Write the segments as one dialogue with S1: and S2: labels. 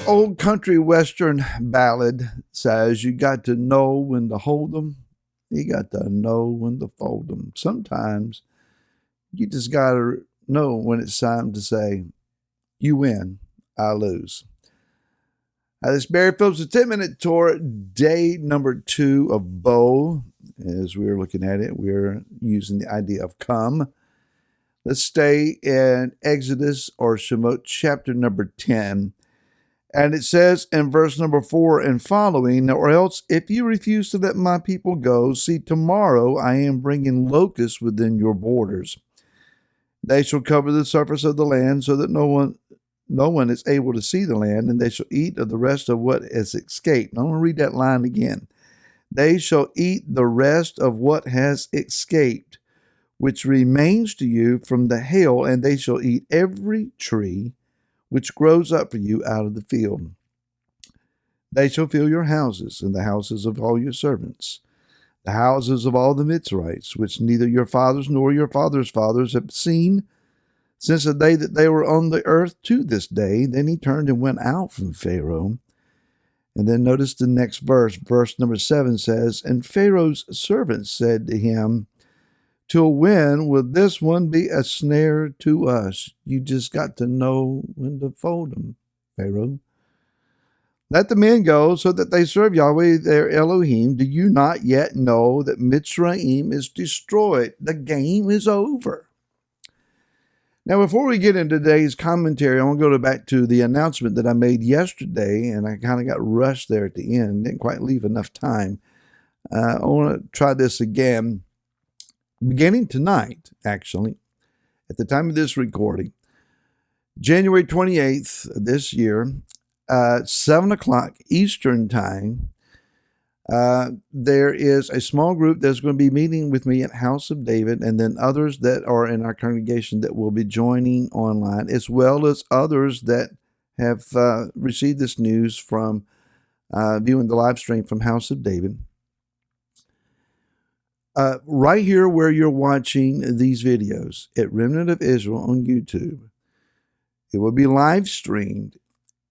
S1: Old country western ballad says you got to know when to hold 'em, you got to know when to fold 'em. Sometimes you just got to know when it's time to say, you win, I lose. This is Barry Phillips, a 10-minute tour, day number 2 of Bo. As we're looking at it, we're using the idea of come. Let's stay in Exodus or Shemot chapter number 10. And it says in verse number 4 and following, or else if you refuse to let my people go, see, tomorrow I am bringing locusts within your borders. They shall cover the surface of the land so that no one is able to see the land, and they shall eat of the rest of what has escaped. Now, I'm going to read that line again. They shall eat the rest of what has escaped, which remains to you from the hail, and they shall eat every tree which grows up for you out of the field. They shall fill your houses and the houses of all your servants, the houses of all the Mitzrites, which neither your fathers nor your fathers' fathers have seen since the day that they were on the earth to this day. Then he turned and went out from Pharaoh. And then notice the next verse. Verse number 7 says, and Pharaoh's servants said to him, till when will this one be a snare to us? You just got to know when to fold them, Pharaoh. Let the men go so that they serve Yahweh their Elohim. Do you not yet know that Mitzrayim is destroyed? The game is over. Now, before we get into today's commentary, I want to go back to the announcement that I made yesterday, and I kind of got rushed there at the end. Didn't quite leave enough time. I want to try this again. Beginning tonight, actually, at the time of this recording, January 28th this year, 7 o'clock Eastern Time, there is a small group that's going to be meeting with me at House of David, and then others that are in our congregation that will be joining online, as well as others that have received this news from viewing the live stream from House of David. Right here where you're watching these videos at Remnant of Israel on YouTube, it will be live streamed,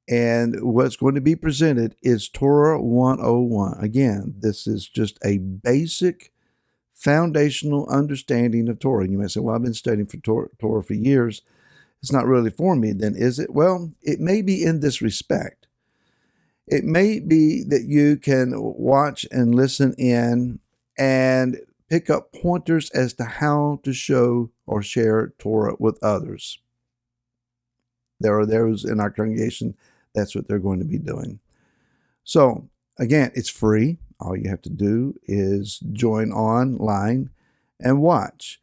S1: and what's going to be presented is Torah 101. Again, this is just a basic foundational understanding of Torah. You may say, well, I've been studying for Torah for years. It's not really for me, then, is it? Well, it may be in this respect. It may be that you can watch and listen in and pick up pointers as to how to show or share Torah with others. There are those in our congregation, that's what they're going to be doing. So, again, it's free. All you have to do is join online and watch.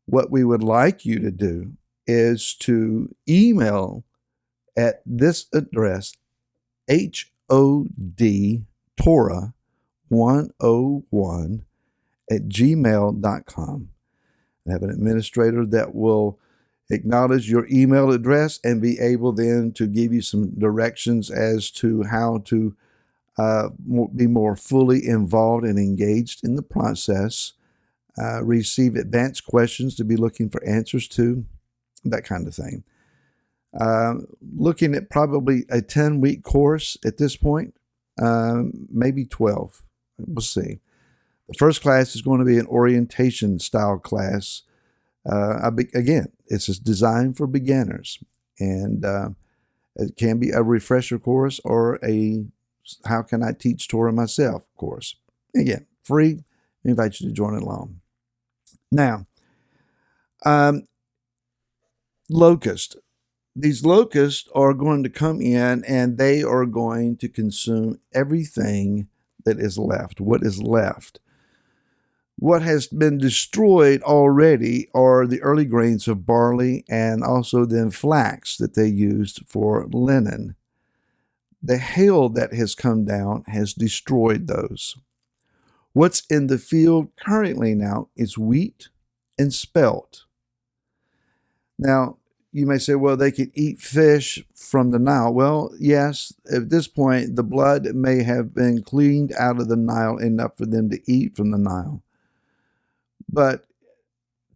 S1: What we would like you to do is to email at this address, HODTorah101 @gmail.com. I have an administrator that will acknowledge your email address and be able then to give you some directions as to how to be more fully involved and engaged in the process, receive advanced questions to be looking for answers to, that kind of thing. Looking at probably a 10-week course at this point, maybe 12. We'll see. The first class is going to be an orientation style class. Again, it's designed for beginners, and it can be a refresher course or a how can I teach Torah myself course. Again, free. I invite you to join along. Now, locust. These locusts are going to come in and they are going to consume everything that is left. What is left? What has been destroyed already are the early grains of barley and also then flax that they used for linen. The hail that has come down has destroyed those. What's in the field currently now is wheat and spelt. Now, you may say, well, they can eat fish from the Nile. Well, yes, at this point, the blood may have been cleaned out of the Nile enough for them to eat from the Nile. But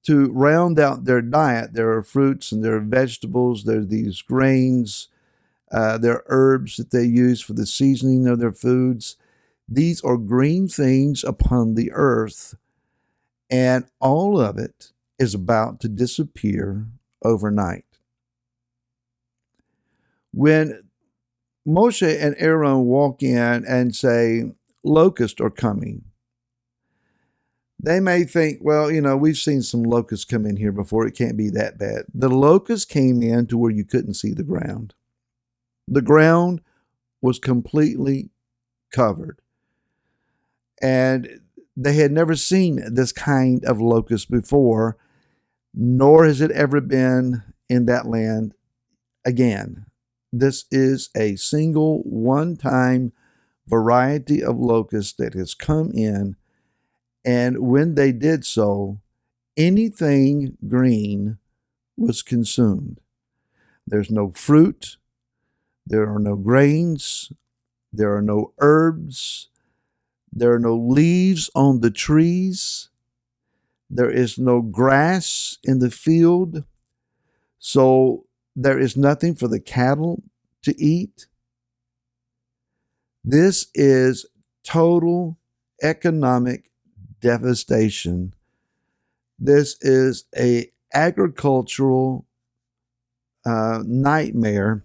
S1: to round out their diet, there are fruits and there are vegetables, there are these grains, their herbs that they use for the seasoning of their foods. These are green things upon the earth, and all of it is about to disappear overnight. When Moshe and Aaron walk in and say, locusts are coming, they may think, well, we've seen some locusts come in here before. It can't be that bad. The locusts came in to where you couldn't see the ground. The ground was completely covered. And they had never seen this kind of locust before, nor has it ever been in that land again. This is a single one-time variety of locust that has come in, and when they did so, anything green was consumed. There's no fruit, there are no grains, there are no herbs, there are no leaves on the trees, there is no grass in the field, so there is nothing for the cattle to eat. This is total economic devastation. This is an agricultural nightmare.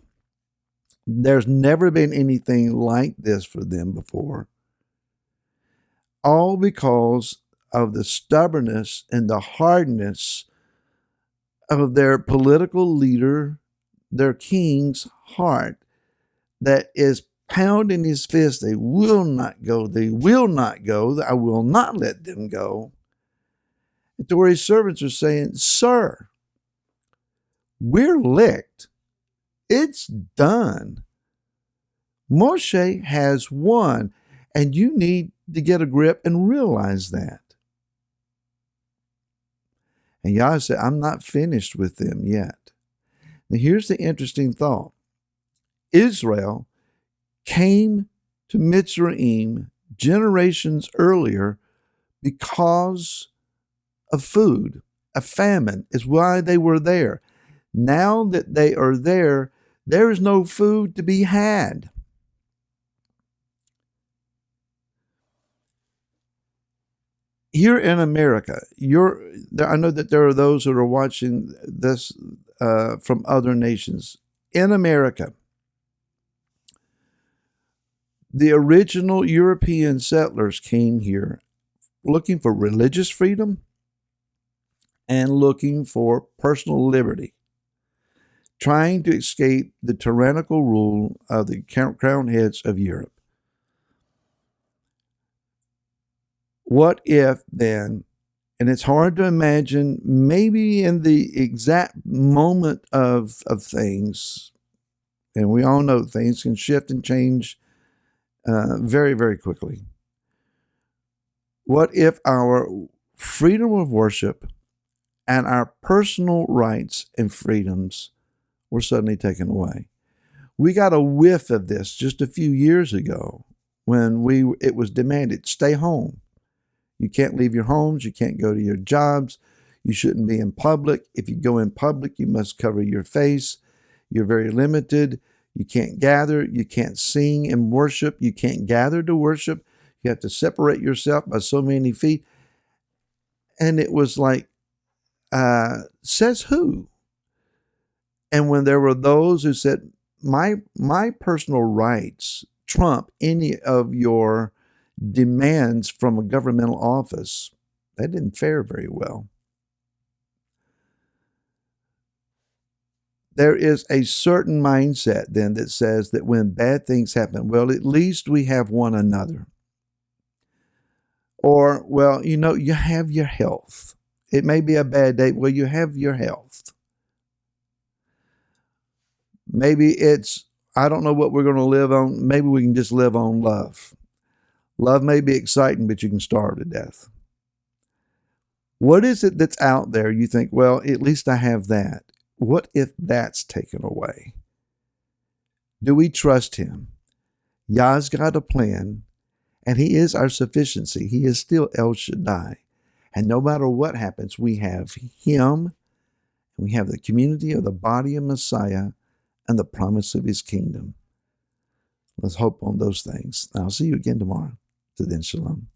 S1: There's never been anything like this for them before. All because of the stubbornness and the hardness of their political leader, their king's heart, that is pounding his fist. They will not go. They will not go. I will not let them go. To where his servants are saying, sir, we're licked. It's done. Moshe has won, and you need to get a grip and realize that. And Yah said, I'm not finished with them yet. Now here's the interesting thought. Israel came to Mitzrayim generations earlier because of food. A famine is why they were there. Now that they are there, there is no food to be had. Here in America, I know that there are those who are watching this from other nations. In America, the original European settlers came here looking for religious freedom and looking for personal liberty, trying to escape the tyrannical rule of the crowned heads of Europe. What if then, and it's hard to imagine, maybe in the exact moment of things, and we all know things can shift and change very, very quickly. What if our freedom of worship and our personal rights and freedoms were suddenly taken away? We got a whiff of this just a few years ago when it was demanded, stay home. You can't leave your homes. You can't go to your jobs. You shouldn't be in public. If you go in public, you must cover your face. You're very limited. You can't gather. You can't sing and worship. You can't gather to worship. You have to separate yourself by so many feet. And it was like, says who? And when there were those who said, my personal rights trump any of your demands from a governmental office, that didn't fare very well. There is a certain mindset then that says that when bad things happen, well, at least we have one another. Or, well, you have your health. It may be a bad day. Well, you have your health. Maybe it's, I don't know what we're going to live on. Maybe we can just live on love. Love may be exciting, but you can starve to death. What is it that's out there? You think, well, at least I have that. What if that's taken away? Do we trust him? Yah's got a plan, and he is our sufficiency. He is still El Shaddai. And no matter what happens, we have him, and we have the community of the body of Messiah and the promise of his kingdom. Let's hope on those things. I'll see you again tomorrow. Till then, shalom.